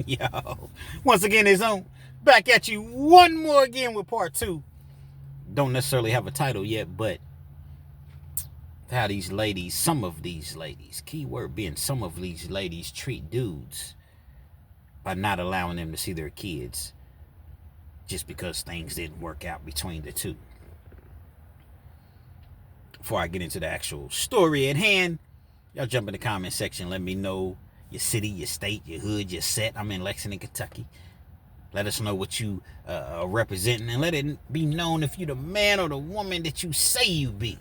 Yo, once again, it's on. Back at you one more again with part two. Don't necessarily have a title yet, but how these ladies, some of these ladies, keyword being some of these ladies, treat dudes by not allowing them to see their kids just because things didn't work out between the two. Before I get into the actual story at hand, y'all jump in the comment section. Let me know your city, your state, your hood, your set. I'm in Lexington, Kentucky. Let us know what you are representing, and let it be known if you're the man or the woman that you say you be.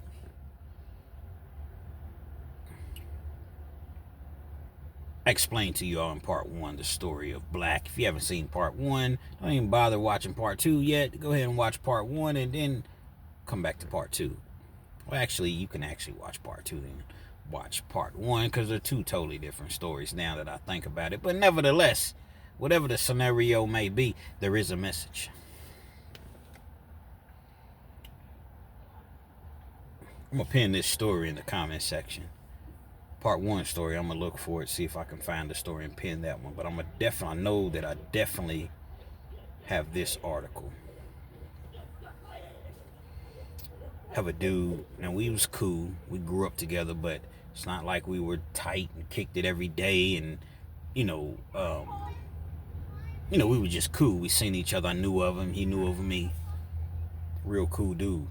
I explained to you all in part one the story of Black. If you haven't seen part one, don't even bother watching part two yet. Go ahead and watch part one and then come back to part two. Well, actually, you can actually watch part two and watch part one because they're two totally different stories now that I think about it. But nevertheless, whatever the scenario may be, there is a message. I'm going to pin this story in the comment section. Part one story, I'm going to look for it, see if I can find the story and pin that one. But I know that I definitely have this article. Have a dude, and we was cool. We grew up together, but it's not like we were tight and kicked it every day. And, we were just cool. We seen each other. I knew of him. He knew of me. Real cool dude.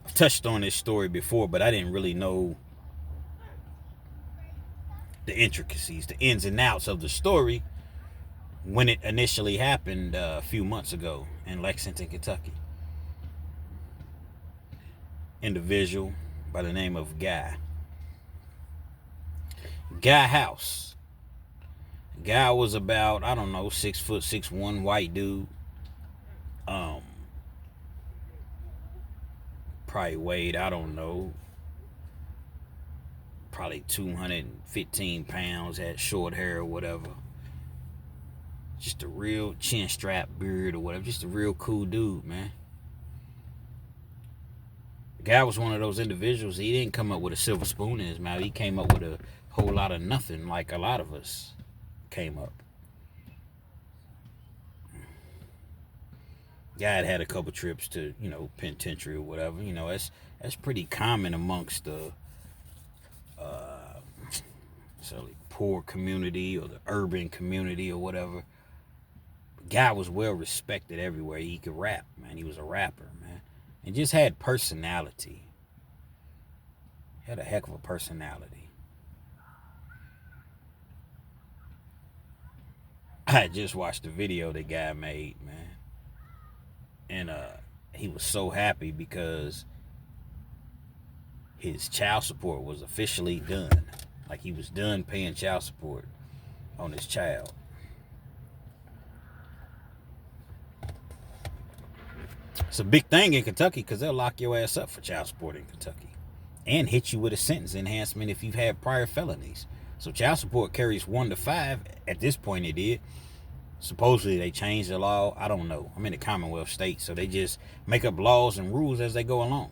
I've touched on this story before, but I didn't really know the intricacies, the ins and outs of the story when it initially happened a few months ago in Lexington, Kentucky. Individual by the name of Guy House. Guy was about, 6'6", white dude. Probably weighed, probably 215 pounds, had short hair or whatever. Just a real chin strap beard or whatever. Just a real cool dude, man. The guy was one of those individuals. He didn't come up with a silver spoon in his mouth. He came up with a whole lot of nothing, like a lot of us came up. Guy had a couple trips to, penitentiary or whatever. That's pretty common amongst the poor community or the urban community or whatever. Guy was well respected everywhere. He could rap, man. He was a rapper, man. And just had personality. Had a heck of a personality. I just watched the video the guy made, man. And he was so happy because his child support was officially done. Like he was done paying child support on his child. It's a big thing in Kentucky because they'll lock your ass up for child support in Kentucky and hit you with a sentence enhancement if you've had prior felonies. So child support carries 1 to 5. At this point it did. Supposedly they changed the law. I don't know. I'm in the Commonwealth state, so they just make up laws and rules as they go along.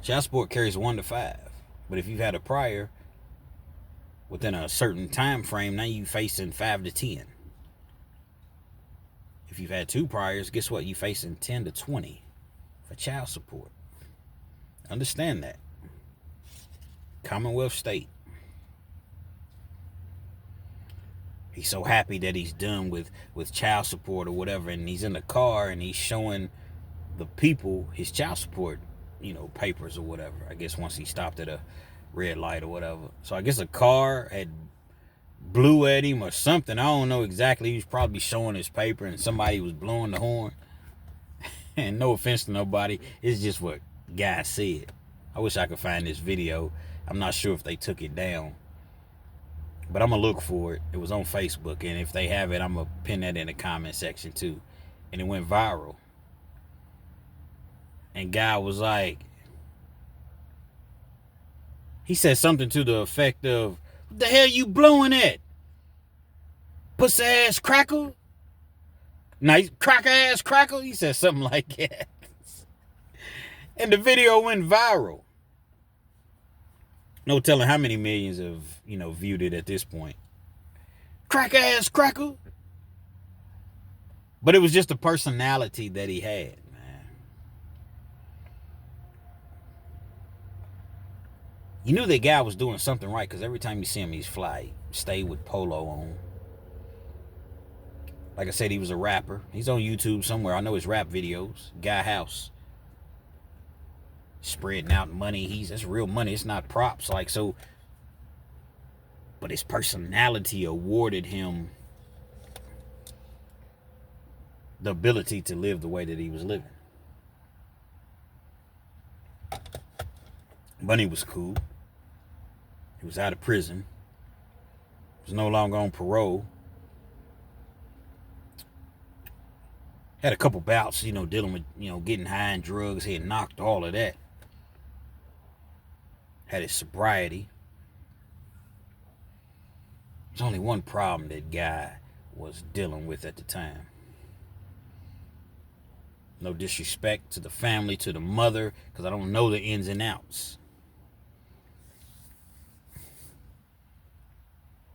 Child support carries 1 to 5. But if you've had a prior within a certain time frame, now you're facing 5 to 10. If you've had 2 priors, guess what? You're facing 10 to 20 for child support. Understand that. Commonwealth state. He's so happy that he's done with child support or whatever, and he's in the car and he's showing the people his child support, papers or whatever. I guess once he stopped at a red light or whatever. So I guess a car had blew at him or something. I don't know exactly. He was probably showing his paper and somebody was blowing the horn. And no offense to nobody, it's just what Guy said. I wish I could find this video. I'm not sure if they took it down, but I'm gonna look for it. It was on Facebook, and if they have it, I'm gonna pin that in the comment section too. And it went viral. And Guy was like, he said something to the effect of, "What the hell you blowing at? Pussy ass crackle? Nice cracker ass crackle?" He said something like that. And the video went viral. No telling how many millions have, viewed it at this point. Crack ass cracker. But it was just the personality that he had, man. You knew that guy was doing something right because every time you see him, he's fly. He stayed with polo on. Like I said, he was a rapper. He's on YouTube somewhere. I know his rap videos. Guy House. Spreading out money. That's real money. It's not props. Like, so. But his personality awarded him the ability to live the way that he was living. Bunny was cool. He was out of prison. He was no longer on parole. Had a couple bouts, dealing with, getting high on drugs. He had knocked all of that. Had his sobriety. There's only one problem that guy was dealing with at the time. No disrespect to the family, to the mother, because I don't know the ins and outs.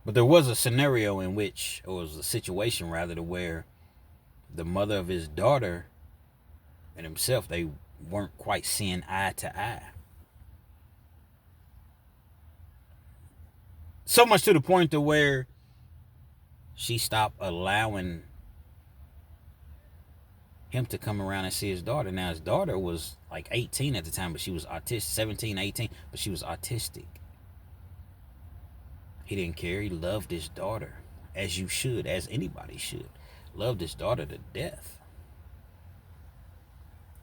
But there was a scenario in which, or it was a situation rather, to where the mother of his daughter and himself, they weren't quite seeing eye to eye. So much to the point to where she stopped allowing him to come around and see his daughter. Now, his daughter was like 18 at the time, but she was autistic, 17, 18, but she was autistic. He didn't care. He loved his daughter, as you should, as anybody should. Loved his daughter to death.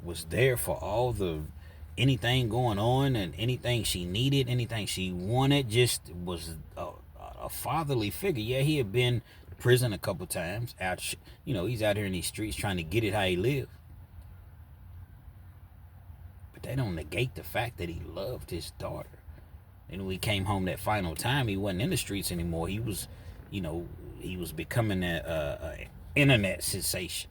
Was there for all the anything going on and anything she needed, anything she wanted. Just was a fatherly figure. Yeah, he had been to prison a couple times. He's out here in these streets trying to get it how he lived. But they don't negate the fact that he loved his daughter. And when he came home that final time, he wasn't in the streets anymore. He was, he was becoming an internet sensation.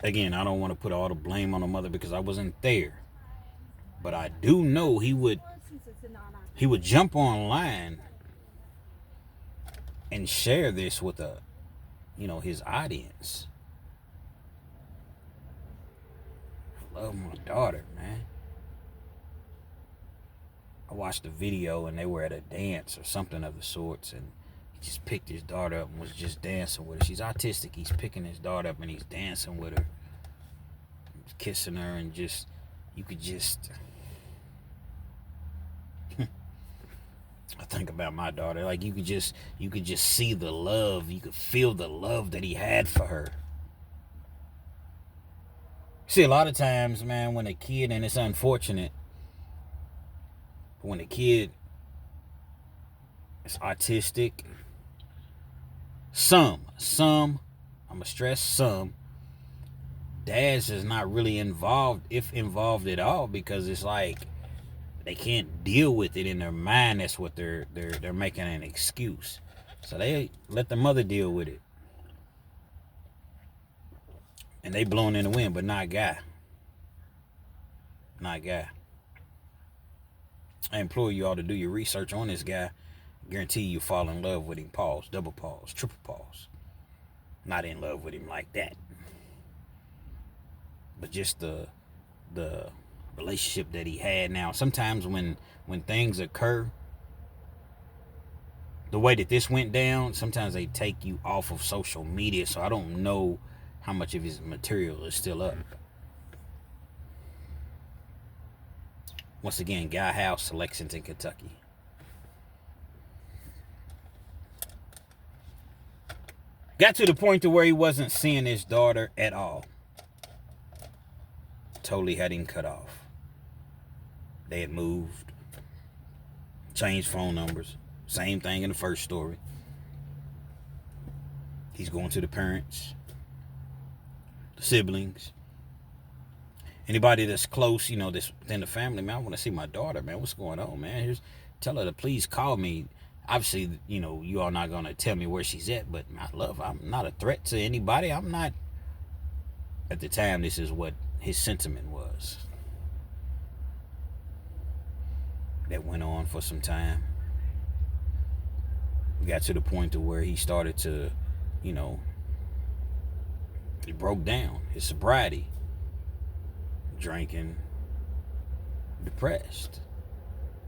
Again, I don't want to put all the blame on the mother because I wasn't there. But I do know he would jump online and share this with his audience. I love my daughter, man. I watched a video and they were at a dance or something of the sorts, and he just picked his daughter up and was just dancing with her. She's autistic. He's picking his daughter up and he's dancing with her, kissing her, and just, you could just, I think about my daughter, like you could just see the love, you could feel the love that he had for her. See, a lot of times, man, when a kid, and it's unfortunate, when a kid is autistic, some, I'm gonna stress some, dads is not really involved, if involved at all, because it's like they can't deal with it in their mind. That's what they're making an excuse. So they let the mother deal with it. And they blowing in the wind, but not guy. Not guy. I implore you all to do your research on this guy. Guarantee you fall in love with him. Pause, double pause, triple pause. Not in love with him like that. But just the relationship that he had. Now, sometimes when things occur, the way that this went down, sometimes they take you off of social media. So I don't know how much of his material is still up. Once again, Guy House, Lexington, Kentucky. Got to the point to where he wasn't seeing his daughter at all. Totally had him cut off. They had moved, changed phone numbers. Same thing in the first story. He's going to the parents, the siblings, anybody that's close, that's within the family. Man, I want to see my daughter, man. What's going on, man? Tell her to please call me. Obviously, you are not going to tell me where she's at, but my love, I'm not a threat to anybody. I'm not. At the time, this is what his sentiment was. That went on for some time. We got to the point to where he started to, he broke down. His sobriety, drinking, depressed.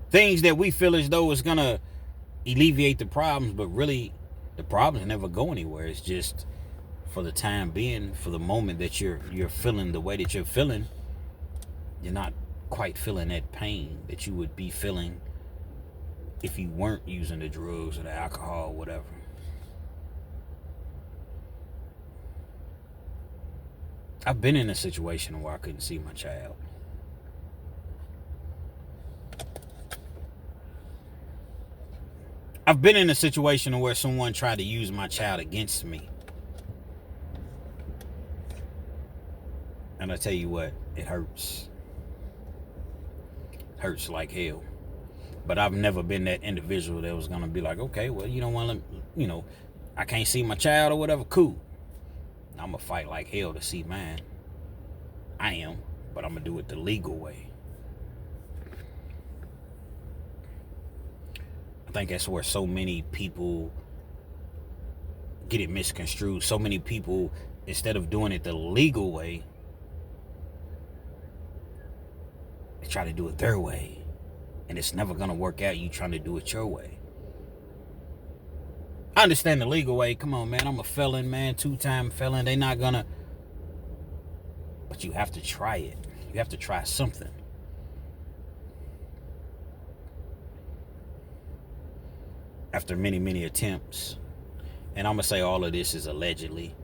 Things that we feel as though it's gonna alleviate the problems, but really the problems never go anywhere. It's just for the time being, for the moment that you're feeling the way that you're feeling, you're not quite feeling that pain that you would be feeling if you weren't using the drugs or the alcohol or whatever. I've been in a situation where I couldn't see my child. I've been in a situation where someone tried to use my child against me. And I tell you what, it hurts. It hurts like hell. But I've never been that individual that was going to be like, okay, well, you don't want to, I can't see my child or whatever, cool. I'm going to fight like hell to see mine. I am, but I'm going to do it the legal way. I think that's where so many people get it misconstrued. So many people, instead of doing it the legal way, they try to do it their way. And it's never going to work out you trying to do it your way. I understand the legal way. Come on, man. I'm a felon, man. 2-time felon. They not going to. But you have to try it. You have to try something. After many, many attempts. And I'm going to say all of this is allegedly.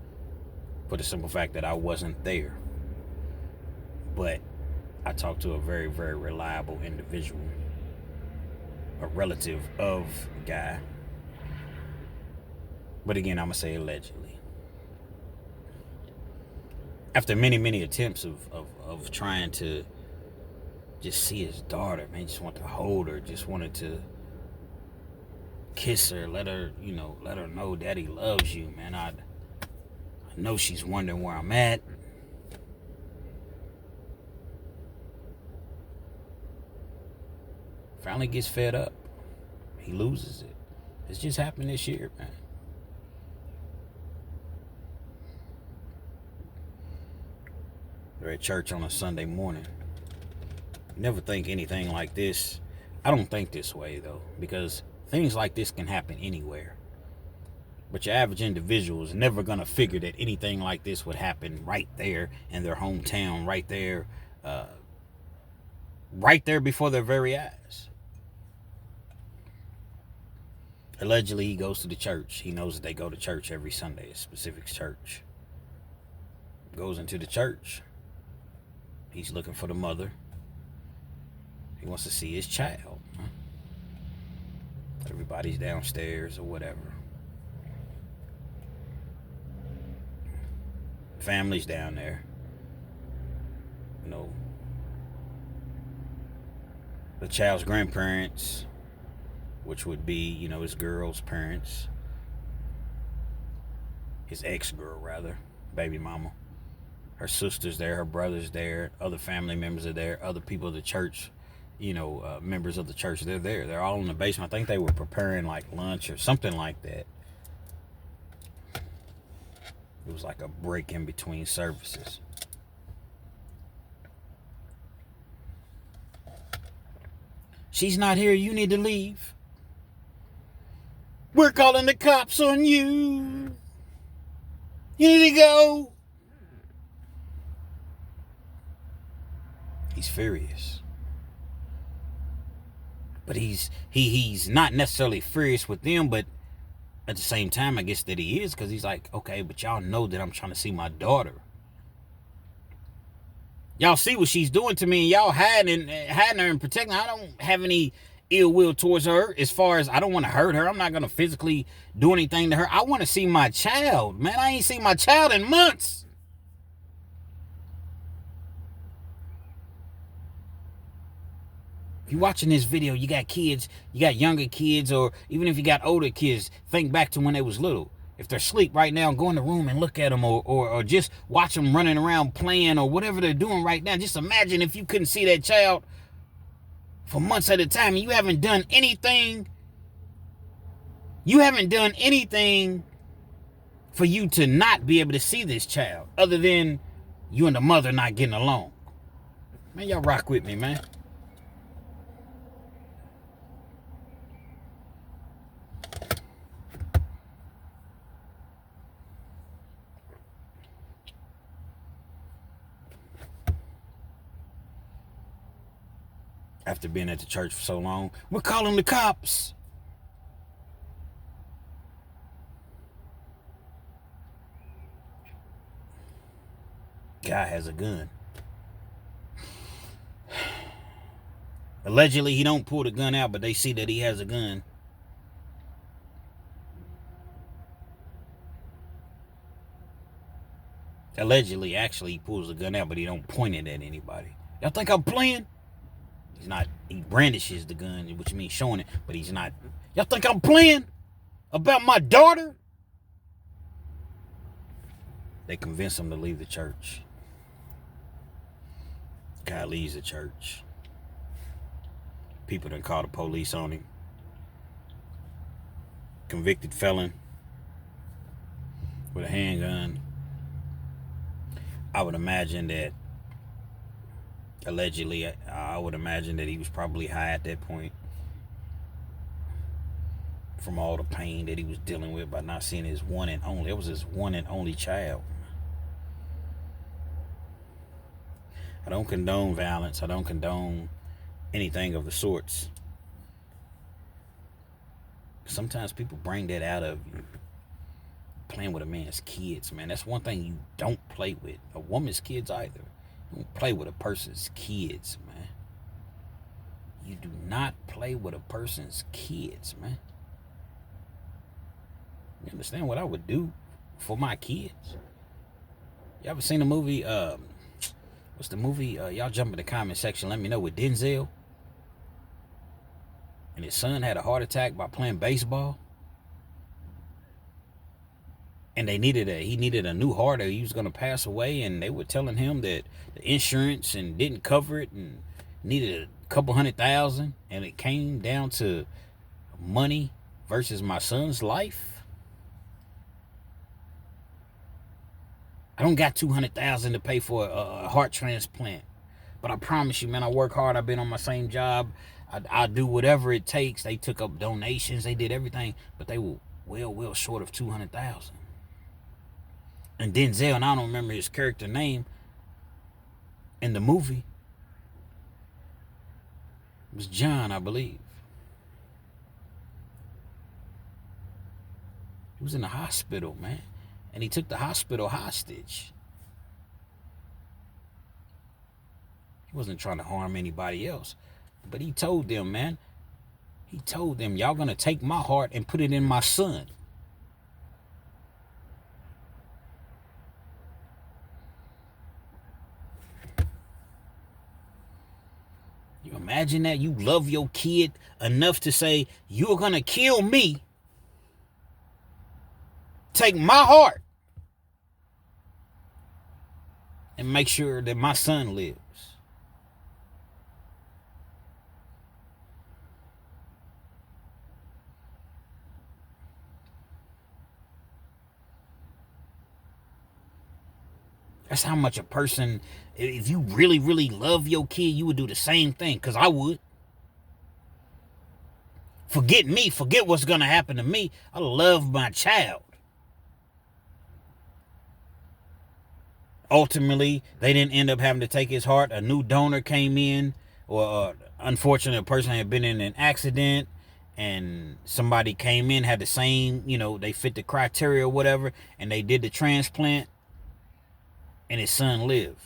For the simple fact that I wasn't there. But I talked to a very, very reliable individual. A relative of a guy. But again, I'm going to say allegedly. After many, many attempts of trying to just see his daughter, man, just want to hold her, just wanted to kiss her, let her know daddy loves you, man. I know she's wondering where I'm at. Finally gets fed up. He loses it. It's just happened this year, man. They're at church on a Sunday morning. Never think anything like this. I don't think this way, though, because things like this can happen anywhere. But your average individual is never going to figure that anything like this would happen right there in their hometown, right there before their very eyes. Allegedly, he goes to the church. He knows that they go to church every Sunday, a specific church. Goes into the church. He's looking for the mother. He wants to see his child. Everybody's downstairs or whatever. Family's down there. The child's grandparents, which would be, his girl's parents. His ex-girl, rather. Baby mama. Her sister's there. Her brother's there. Other family members are there. Other people of the church, members of the church, they're there. They're all in the basement. I think they were preparing like lunch or something like that. It was like a break in between services. She's not here. You need to leave. We're calling the cops on you. You need to go. He's furious. But he's not necessarily furious with them, but at the same time, I guess that he is, because he's like, okay, but y'all know that I'm trying to see my daughter. Y'all see what she's doing to me, and y'all hiding her and protecting her. I don't have any ill will towards her, as far as I don't want to hurt her. I'm not going to physically do anything to her. I want to see my child, man. I ain't seen my child in months. If you're watching this video, you got kids, you got younger kids, or even if you got older kids, think back to when they was little. If they're asleep right now, go in the room and look at them, or just watch them running around playing or whatever they're doing right now. Just imagine if you couldn't see that child for months at a time and you haven't done anything. You haven't done anything for you to not be able to see this child other than you and the mother not getting along. Man, y'all rock with me, man. After being at the church for so long, we're calling the cops. Guy has a gun. Allegedly, he don't pull the gun out, but they see that he has a gun. Allegedly, actually, he pulls the gun out, but he don't point it at anybody. Y'all think I'm playing? He's not. He brandishes the gun, which means showing it, but he's not. Y'all think I'm playing about my daughter? They convince him to leave the church. Guy leaves the church. People done call the police on him. Convicted felon with a handgun. I would imagine that, allegedly, I would imagine that he was probably high at that point from all the pain that he was dealing with by not seeing his one and only. It was his one and only child. I don't condone violence. I don't condone anything of the sorts. Sometimes people bring that out of you. Playing with a man's kids, man. That's one thing you don't play with. A woman's kids either. You don't play with a person's kids, man. You do not play with a person's kids, man. You understand what I would do for my kids? You ever seen the movie, what's the movie? Y'all jump in the comment section, let me know, with Denzel. And his son had a heart attack by playing baseball. And he needed a new heart, or he was going to pass away, and they were telling him that the insurance and didn't cover it and needed a couple $100,000, and it came down to money versus my son's life. I don't got $200,000 to pay for a heart transplant, but I promise you, man, I work hard. I've been on my same job. I do whatever it takes. They took up donations. They did everything, but they were well short of $200,000. And Denzel, and I don't remember his character name in the movie, it was John, I believe. He was in the hospital, man. And he took the hospital hostage. He wasn't trying to harm anybody else. But he told them, man, y'all gonna take my heart and put it in my son. You imagine that? You love your kid enough to say, you're gonna kill me, take my heart, and make sure that my son lives. That's how much a person, if you really, really love your kid, you would do the same thing, because I would. Forget me, forget what's going to happen to me. I love my child. Ultimately, they didn't end up having to take his heart. A new donor came in, or unfortunately, a person had been in an accident, and somebody came in, had the same, they fit the criteria or whatever, and they did the transplant. And his son lived.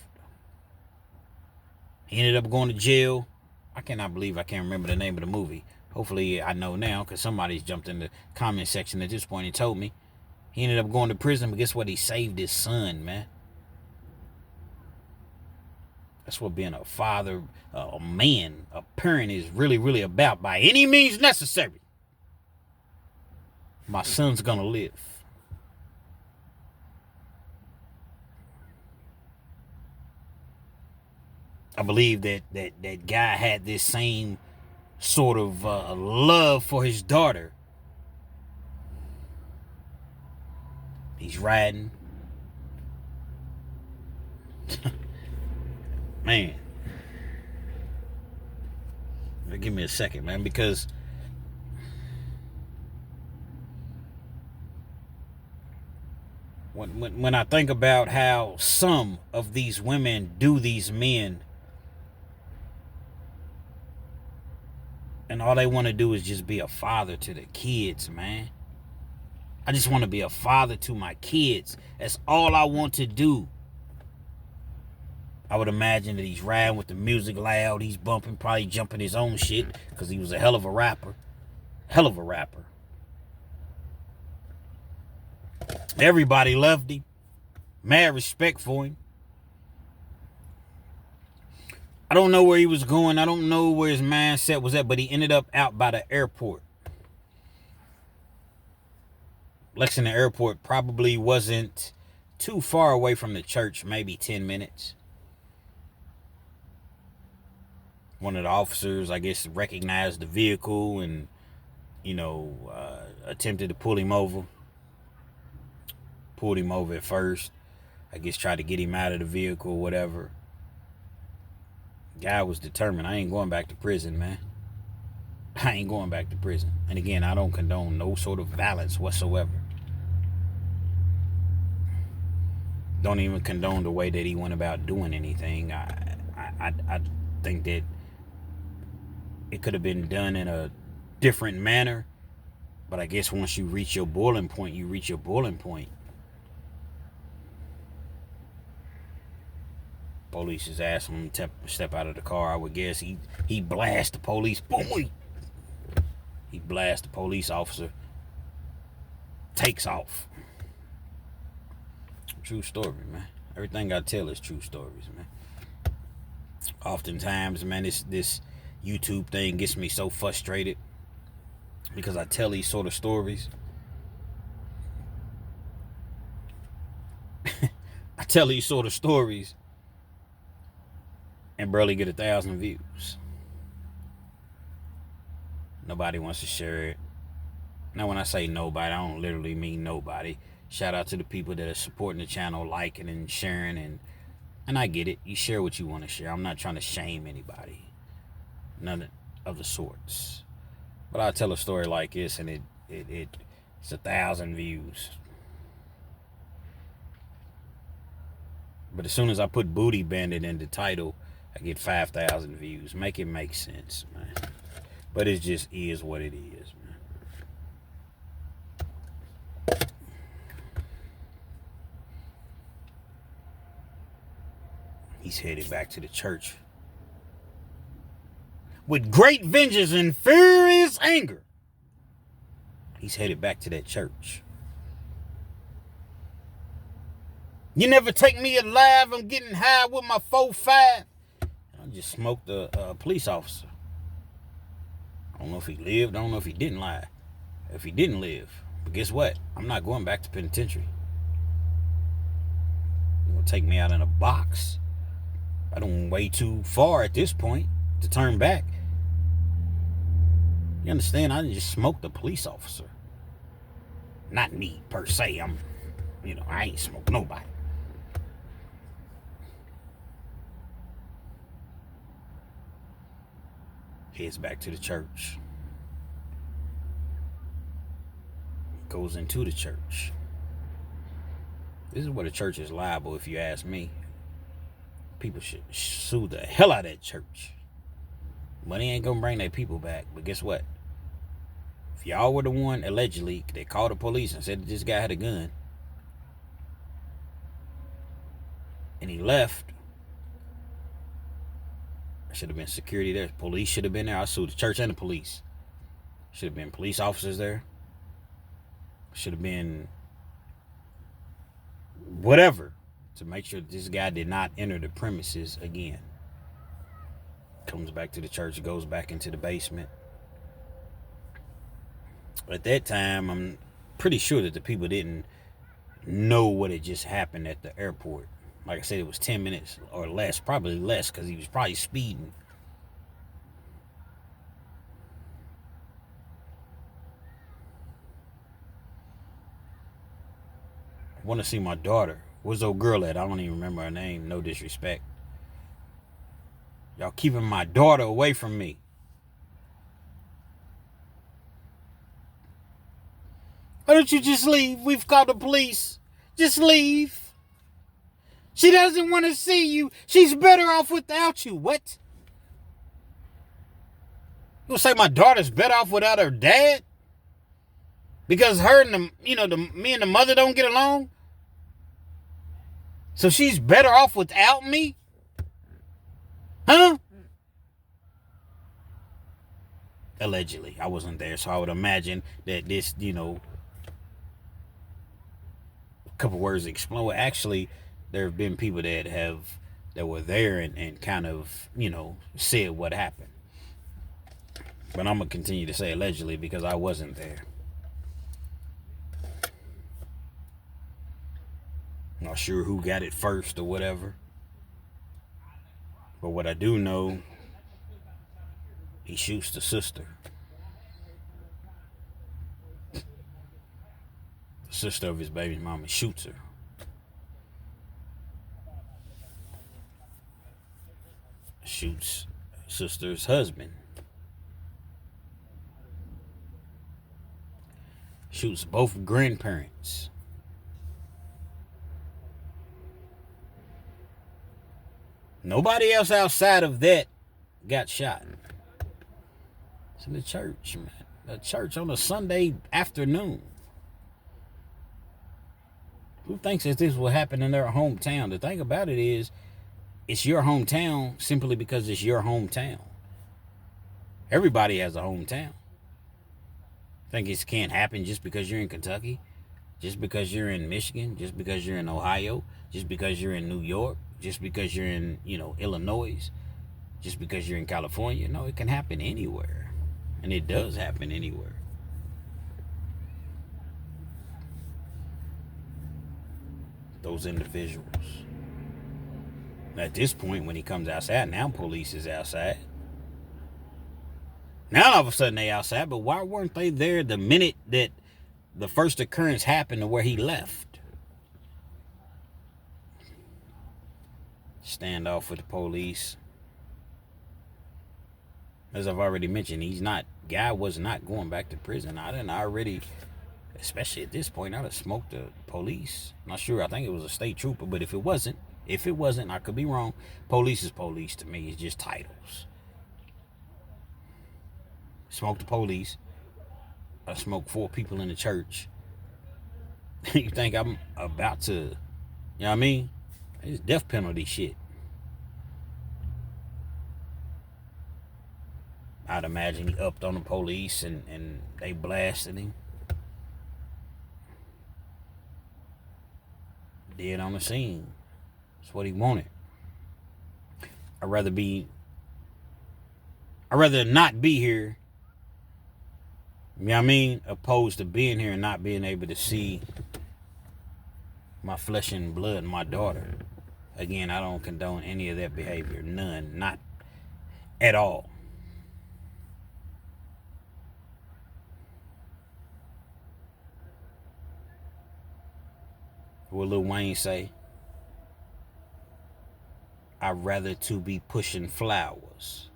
He ended up going to jail. I cannot believe I can't remember the name of the movie. Hopefully I know now, because somebody's jumped in the comment section at this point and told me. He ended up going to prison, but guess what? He saved his son, man. That's what being a father, a man, a parent is really, really about. By any means necessary. My son's gonna live. I believe that guy had this same sort of love for his daughter. He's riding. Man. Give me a second, man, because when I think about how some of these women do these men, and all they want to do is just be a father to the kids, man. I just want to be a father to my kids. That's all I want to do. I would imagine that he's riding with the music loud. He's bumping, probably jumping his own shit because he was a hell of a rapper. Hell of a rapper. Everybody loved him. Mad respect for him. I don't know where he was going. I don't know where his mindset was at, but he ended up out by the airport. Lexington Airport probably wasn't too far away from the church, maybe 10 minutes. One of the officers, I guess, recognized the vehicle and, attempted to pull him over. Pulled him over at first. I guess tried to get him out of the vehicle, whatever. Guy was determined. I ain't going back to prison, man. I ain't going back to prison. And again, I don't condone no sort of violence whatsoever. Don't even condone the way that he went about doing anything. I think that it could have been done in a different manner. But I guess once you reach your boiling point, you reach your boiling point. Police is asking him to step out of the car. I would guess he blasts the police. Boom! He blasts the police officer. Takes off. True story, man. Everything I tell is true stories, man. Oftentimes, man, this YouTube thing gets me so frustrated because I tell these sort of stories. I tell these sort of stories and barely get 1,000 views. Nobody wants to share it. Now, when I say nobody, I don't literally mean nobody. Shout out to the people that are supporting the channel, liking and sharing, and I get it. You share what you want to share. I'm not trying to shame anybody. None of the sorts. But I'll tell a story like this, and it's 1,000 views. But as soon as I put Booty Bandit in the title, I get 5,000 views. Make it make sense, man. But it just is what it is, man. He's headed back to the church. With great vengeance and furious anger, he's headed back to that church. You never take me alive. I'm getting high with my 4-5. I just smoked a police officer. I don't know if he lived. I don't know if he didn't lie. If he didn't live. But guess what? I'm not going back to penitentiary. You're going to take me out in a box. I don't way too far at this point to turn back. You understand? I just smoked a police officer. Not me, per se. I ain't smoked nobody. Heads back to the church. Goes into the church. This is where the church is liable, if you ask me. People should sue the hell out of that church. Money ain't gonna bring their people back. But guess what? If y'all were the one, allegedly, they called the police and said that this guy had a gun, and he left, there should have been security there. Police should have been there. I sued the church and the police. Should have been police officers there. Should have been whatever to make sure that this guy did not enter the premises again. Comes back to the church, goes back into the basement. At that time, I'm pretty sure that the people didn't know what had just happened at the airport. Like I said, it was 10 minutes or less, probably less, because he was probably speeding. I want to see my daughter. Where's old girl at? I don't even remember her name. No disrespect. Y'all keeping my daughter away from me. Why don't you just leave? We've called the police. Just leave. She doesn't want to see you. She's better off without you. What? You gonna say my daughter's better off without her dad? Because her and me and the mother don't get along? So she's better off without me? Huh? Allegedly. I wasn't there, so I would imagine that this, a couple words explode. Actually, there have been people that were there and kind of, said what happened. But I'm going to continue to say allegedly because I wasn't there. Not sure who got it first or whatever. But what I do know, he shoots the sister. The sister of his baby mama shoots her. Shoots sister's husband. Shoots both grandparents. Nobody else outside of that got shot. It's in the church, man. The church on a Sunday afternoon. Who thinks that this will happen in their hometown? The thing about it is, it's your hometown simply because it's your hometown. Everybody has a hometown. Think it can't happen just because you're in Kentucky, just because you're in Michigan, just because you're in Ohio, just because you're in New York, just because you're in, Illinois, just because you're in California. No, it can happen anywhere. And it does happen anywhere. Those individuals. At this point, when he comes outside, now police is outside. Now all of a sudden they outside, but why weren't they there the minute that the first occurrence happened to where he left? Standoff with the police. As I've already mentioned, guy was not going back to prison. Especially at this point, I'd have smoked the police. Not sure, I think it was a state trooper, but if it wasn't, I could be wrong. Police is police to me, it's just titles. Smoked the police. I smoked 4 people in the church. You think I'm about to, you know what I mean? It's death penalty shit. I'd imagine he upped on the police and they blasted him. Dead on the scene. That's what he wanted. I'd rather not be here, you know what I mean, opposed to being here and not being able to see my flesh and blood, my daughter. Again, I don't condone any of that behavior. None. Not at all. What Lil Wayne say? I'd rather to be pushing flowers,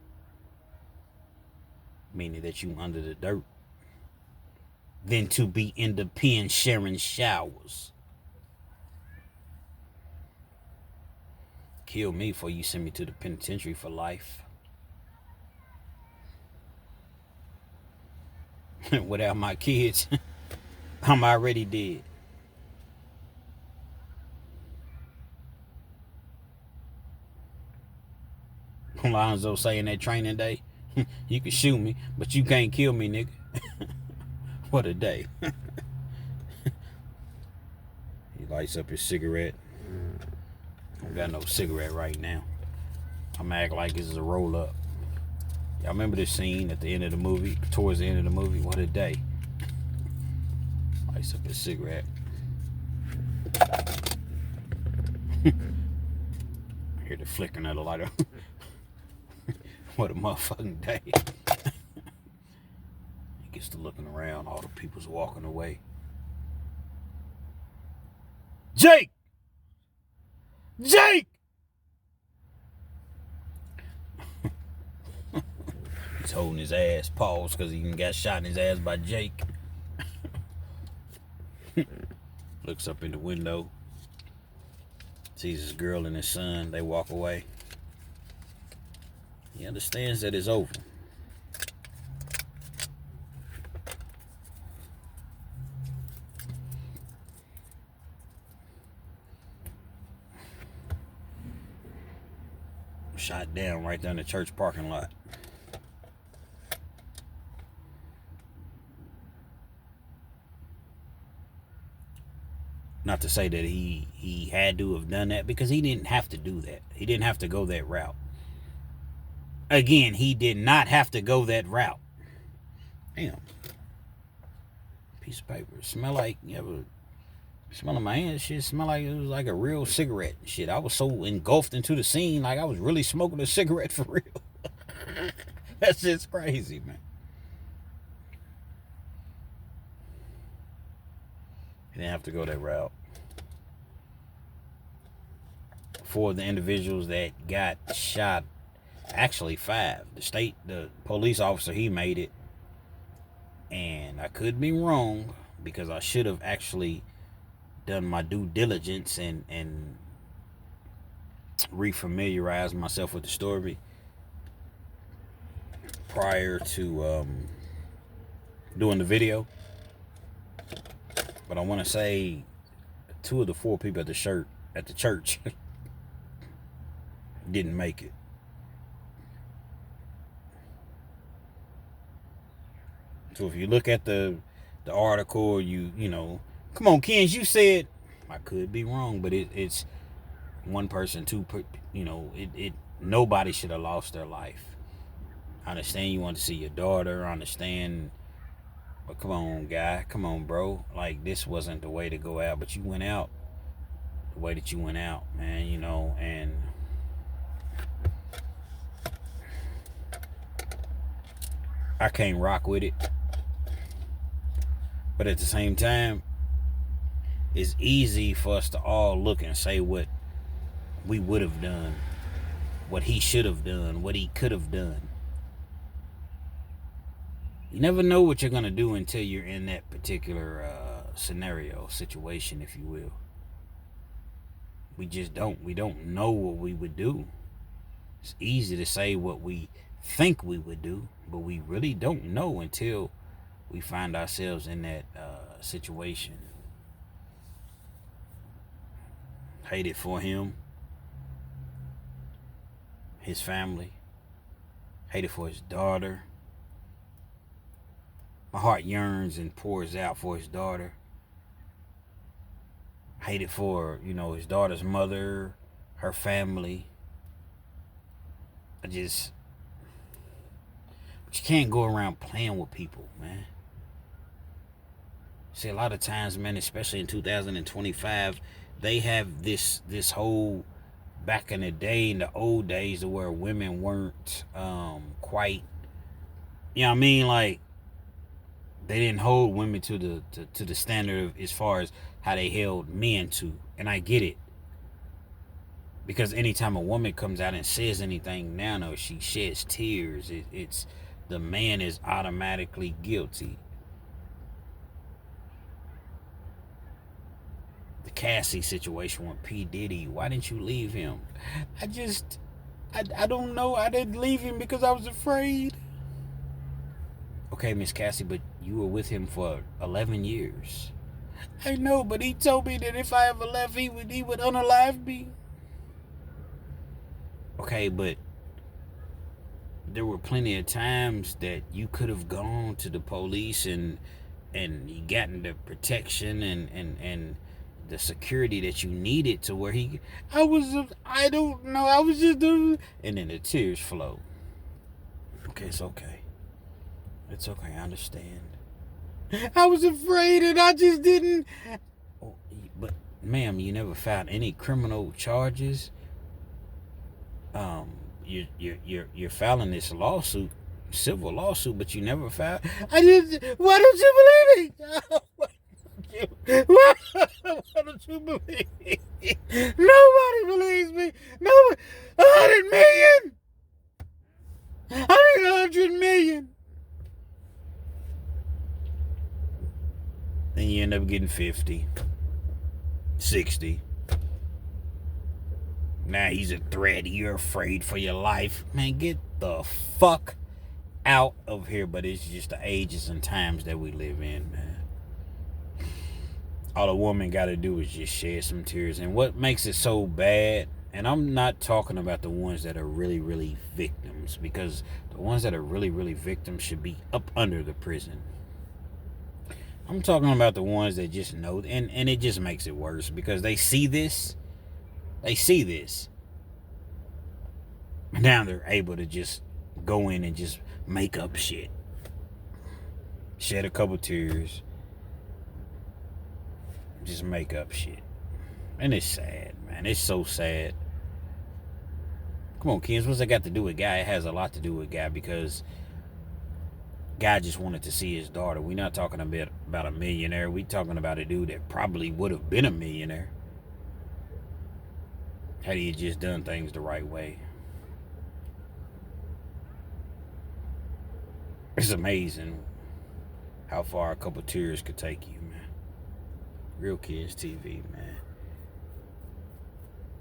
meaning that you under the dirt, than to be in the pen sharing showers. Kill me before you send me to the penitentiary for life. Without my kids, I'm already dead. Alonzo saying that training day, you can shoot me, but you can't kill me, nigga. What a day. He lights up his cigarette. I don't got no cigarette right now. I'm act like this is a roll up. Y'all remember this scene at the end of the movie, towards the end of the movie? What a day. Lights up his cigarette. Hear the flickering of the lighter. What a motherfucking day. He gets to looking around. All the people's walking away. Jake! Jake! He's holding his ass. Pause, because he got shot in his ass by Jake. Looks up in the window. Sees his girl and his son. They walk away. He understands that it's over. Shot down right there in the church parking lot. Not to say that he had to have done that, because he didn't have to do that. He didn't have to go that route. Again, he did not have to go that route. Damn. Piece of paper. Smell like, you ever smell in my hand? Shit smell like it was like a real cigarette. Shit, I was so engulfed into the scene like I was really smoking a cigarette for real. That's just crazy, man. He didn't have to go that route. For the individuals that got shot, actually 5. The police officer, he made it. And I could be wrong, because I should have actually done my due diligence and refamiliarized myself with the story prior to doing the video. But I want to say 2 of the 4 people at the church didn't make it. So if you look at the article, you know, come on, Kens, you said, I could be wrong, but it's 1 person, 2, you know, nobody should have lost their life. I understand you want to see your daughter, I understand, but come on, guy, come on, bro. Like, this wasn't the way to go out, but you went out the way that you went out, man, you know, and I can't rock with it. But at the same time, it's easy for us to all look and say what we would have done, what he should have done, what he could have done. You never know what you're going to do until you're in that particular scenario, situation, if you will. We just don't. We don't know what we would do. It's easy to say what we think we would do, but we really don't know until we find ourselves in that situation. Hate it for him, his family. Hate it for his daughter. My heart yearns and pours out for his daughter. Hate it for, you know, his daughter's mother, her family. But you can't go around playing with people, man. See, a lot of times, man, especially in 2025, they have this whole, back in the day, in the old days, where women weren't quite, you know what I mean, like, they didn't hold women to the standard of, as far as how they held men to. And I get it, because anytime a woman comes out and says anything now, or she sheds tears, it's the man is automatically guilty. The Cassie situation with P. Diddy, why didn't you leave him? I don't know. I didn't leave him because I was afraid. Okay, Miss Cassie, but you were with him for 11 years. I know, but he told me that if I ever left, he would unalive me. Okay, but there were plenty of times that you could have gone to the police and you gotten the protection and the security that you needed to where I don't know, I was just doing, and then the tears flow. Okay, it's okay. It's okay, I understand. I was afraid and I just didn't. Oh, but ma'am, you never filed any criminal charges? um, you're filing this lawsuit, civil lawsuit, but you never filed. I didn't. Why don't you believe me? Why don't you believe me? Nobody believes me. Nobody. 100 million. I need 100 million. Then you end up getting 50, 60. Now he's a threat. You're afraid for your life. Man, get the fuck out of here. But it's just the ages and times that we live in, man. All a woman got to do is just shed some tears. And what makes it so bad, and I'm not talking about the ones that are really, really victims, because the ones that are really, really victims should be up under the prison. I'm talking about the ones that just know, and it just makes it worse because they see this. They see this. And now they're able to just go in and just make up shit. Shed a couple tears. Just make up shit. And it's sad, man. It's so sad. Come on, kids. What's that got to do with Guy? It has a lot to do with Guy because Guy just wanted to see his daughter. We're not talking about a millionaire. We're talking about a dude that probably would have been a millionaire had he just done things the right way. It's amazing how far a couple tears could take you, man. Real Kids TV, man.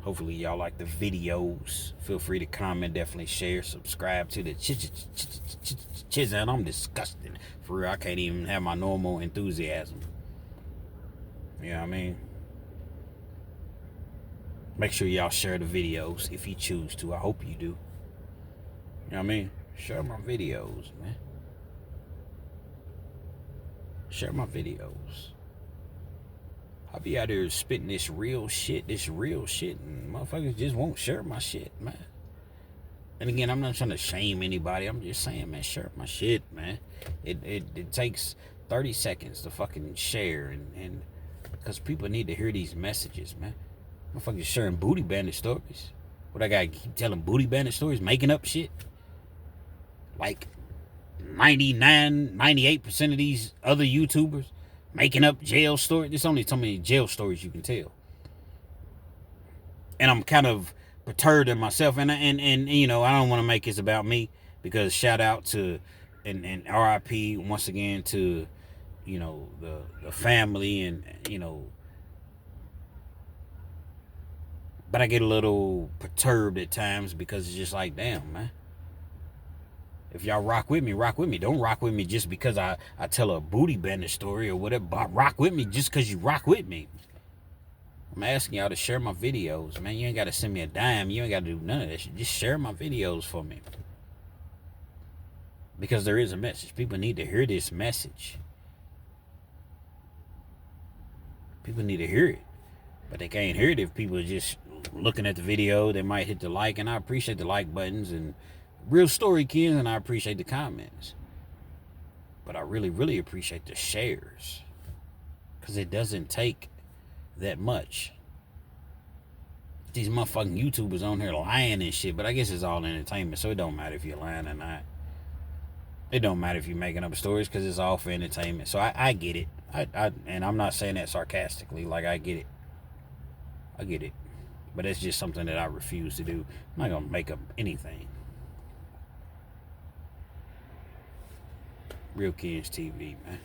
Hopefully y'all like the videos. Feel free to comment, definitely share, subscribe to the channel. I'm disgusted. For real, I can't even have my normal enthusiasm. You know what I mean? Make sure y'all share the videos if you choose to. I hope you do. You know what I mean? Share my videos, man. Share my videos. I'll be out there spitting this real shit, and motherfuckers just won't share my shit, man. And again, I'm not trying to shame anybody. I'm just saying, man, share my shit, man. It takes 30 seconds to fucking share, and because people need to hear these messages, man. Motherfuckers sharing booty bandit stories. What I gotta keep telling booty bandit stories, making up shit? Like 98% of these other YouTubers making up jail stories. There's only so many jail stories you can tell. And I'm kind of perturbed in myself. And you know, I don't want to make this about me because shout out to and RIP once again to, you know, the family and, you know, but I get a little perturbed at times because it's just like, damn, man. If y'all rock with me, rock with me. Don't rock with me just because I tell a booty bandit story or whatever. But rock with me just because you rock with me. I'm asking y'all to share my videos, man. You ain't got to send me a dime. You ain't got to do none of that shit. Just share my videos for me. Because there is a message. People need to hear this message. People need to hear it. But they can't hear it if people are just looking at the video. They might hit the like, and I appreciate the like buttons and real story kids, and I appreciate the comments. But I really, really appreciate the shares. Because it doesn't take that much. These motherfucking YouTubers on here lying and shit, but I guess it's all entertainment, so it don't matter if you're lying or not. It don't matter if you're making up stories because it's all for entertainment. So I get it. And I'm not saying that sarcastically. Like, I get it. I get it. But it's just something that I refuse to do. I'm not going to make up anything. Real Kids TV, man.